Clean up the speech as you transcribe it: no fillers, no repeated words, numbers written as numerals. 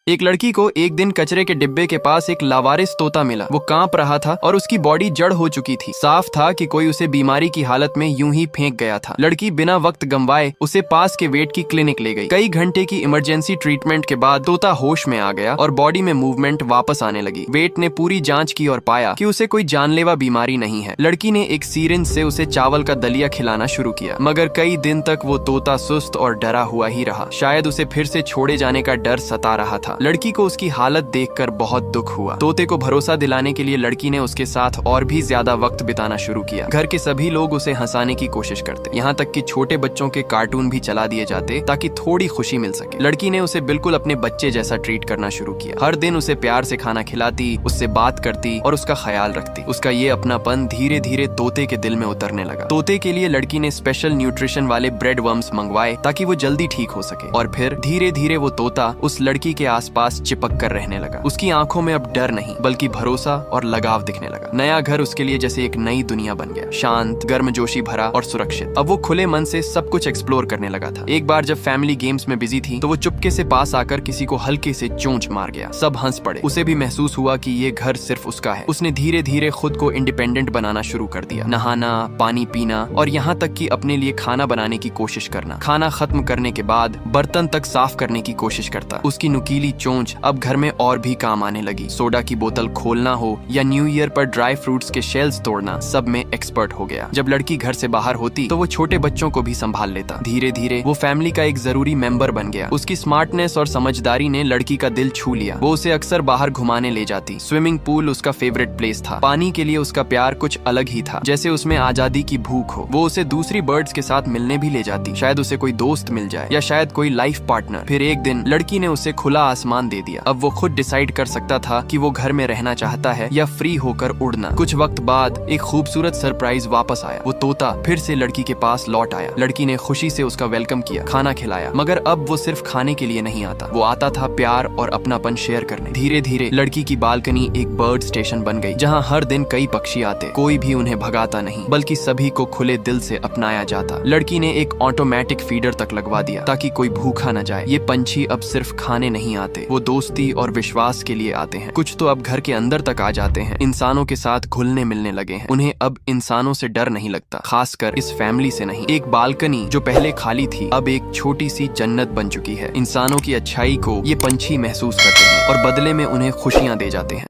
एक लड़की को एक दिन कचरे के डिब्बे के पास एक लावारिस तोता मिला। वो कांप रहा था और उसकी बॉडी जड़ हो चुकी थी। साफ था कि कोई उसे बीमारी की हालत में यूं ही फेंक गया था। लड़की बिना वक्त गंवाए उसे पास के वेट की क्लिनिक ले गई। कई घंटे की इमरजेंसी ट्रीटमेंट के बाद तोता होश में आ गया और बॉडी में मूवमेंट वापस आने लगी। वेट ने पूरी जांच की और पाया कि उसे कोई जानलेवा बीमारी नहीं है। लड़की ने एक सीरिंज से उसे चावल का दलिया खिलाना शुरू किया, मगर कई दिन तक वो तोता सुस्त और डरा हुआ ही रहा। शायद उसे फिर से छोड़े जाने का डर सता रहा था। लड़की को उसकी हालत देखकर बहुत दुख हुआ। तोते को भरोसा दिलाने के लिए लड़की ने उसके साथ और भी ज्यादा वक्त बिताना शुरू किया। घर के सभी लोग उसे हंसाने की कोशिश करते, यहाँ तक कि छोटे बच्चों के कार्टून भी चला दिए जाते ताकि थोड़ी खुशी मिल सके। लड़की ने उसे बिल्कुल अपने बच्चे जैसा ट्रीट करना शुरू किया। हर दिन उसे प्यार से खाना खिलाती, उससे बात करती और उसका ख्याल रखती। उसका ये अपनापन धीरे धीरे तोते के दिल में उतरने लगा। तोते के लिए लड़की ने स्पेशल न्यूट्रिशन वाले ब्रेड वर्म्स मंगवाए ताकि वो जल्दी ठीक हो सके। और फिर धीरे धीरे वो तोता उस लड़की के आसपास चिपक कर रहने लगा। उसकी आंखों में अब डर नहीं बल्कि भरोसा और लगाव दिखने लगा। नया घर उसके लिए जैसे एक नई दुनिया बन गया, शांत, गर्मजोशी भरा और सुरक्षित। अब वो खुले मन से सब कुछ एक्सप्लोर करने लगा था। एक बार जब फैमिली गेम्स में बिजी थी तो वो चुपके से पास आकर किसी को हल्के से चोंच मार गया। सब हंस पड़े। उसे भी महसूस हुआ कि ये घर सिर्फ उसका है। उसने धीरे धीरे खुद को इंडिपेंडेंट बनाना शुरू कर दिया। नहाना, पानी पीना और यहाँ तक कि अपने लिए खाना बनाने की कोशिश करना। खाना खत्म करने के बाद बर्तन तक साफ करने की कोशिश करता। उसकी नुकीली चोंच अब घर में और भी काम आने लगी। सोडा की बोतल खोलना हो या न्यू ईयर पर ड्राई फ्रूट्स के शेल्स तोड़ना, सब में एक्सपर्ट हो गया। जब लड़की घर से बाहर होती तो वो छोटे बच्चों को भी संभाल लेता। धीरे धीरे वो फैमिली का एक जरूरी मेंबर बन गया। उसकी स्मार्टनेस और समझदारी ने लड़की का दिल छू लिया। वो उसे अक्सर बाहर घुमाने ले जाती। स्विमिंग पूल उसका फेवरेट प्लेस था। पानी के लिए उसका प्यार कुछ अलग ही था, जैसे उसमें आजादी की भूख हो। वो उसे दूसरी बर्ड्स के साथ मिलने भी ले जाती, शायद उसे कोई दोस्त मिल जाए या शायद कोई लाइफ पार्टनर। फिर एक दिन लड़की ने उसे खुला आसमान दे दिया। अब वो खुद डिसाइड कर सकता था कि वो घर में रहना चाहता है या फ्री होकर उड़ना। कुछ वक्त बाद एक खूबसूरत सरप्राइज वापस आया। वो तोता फिर से लड़की के पास लौट आया। लड़की ने खुशी से उसका वेलकम किया, खाना खिलाया, मगर अब वो सिर्फ खाने के लिए नहीं आता। वो आता था प्यार और अपनापन शेयर करने। धीरे धीरे लड़की की बालकनी एक बर्ड स्टेशन बन गई, जहाँ हर दिन कई पक्षी आते। कोई भी उन्हें भगाता नहीं बल्कि सभी को खुले दिल से अपनाया जाता। लड़की ने एक ऑटोमेटिक फीडर तक लगवा दिया ताकि कोई भूखा न जाए। ये पंछी अब सिर्फ खाने नहीं आते, वो दोस्ती और विश्वास के लिए आते हैं। कुछ तो अब घर के अंदर तक आ जाते हैं। इंसानों के साथ घुलने मिलने लगे हैं। उन्हें अब इंसानों से डर नहीं लगता, खासकर इस फैमिली से नहीं। एक बालकनी जो पहले खाली थी अब एक छोटी सी जन्नत बन चुकी है। इंसानों की अच्छाई को ये पंछी महसूस करते हैं और बदले में उन्हें खुशियां दे जाते हैं।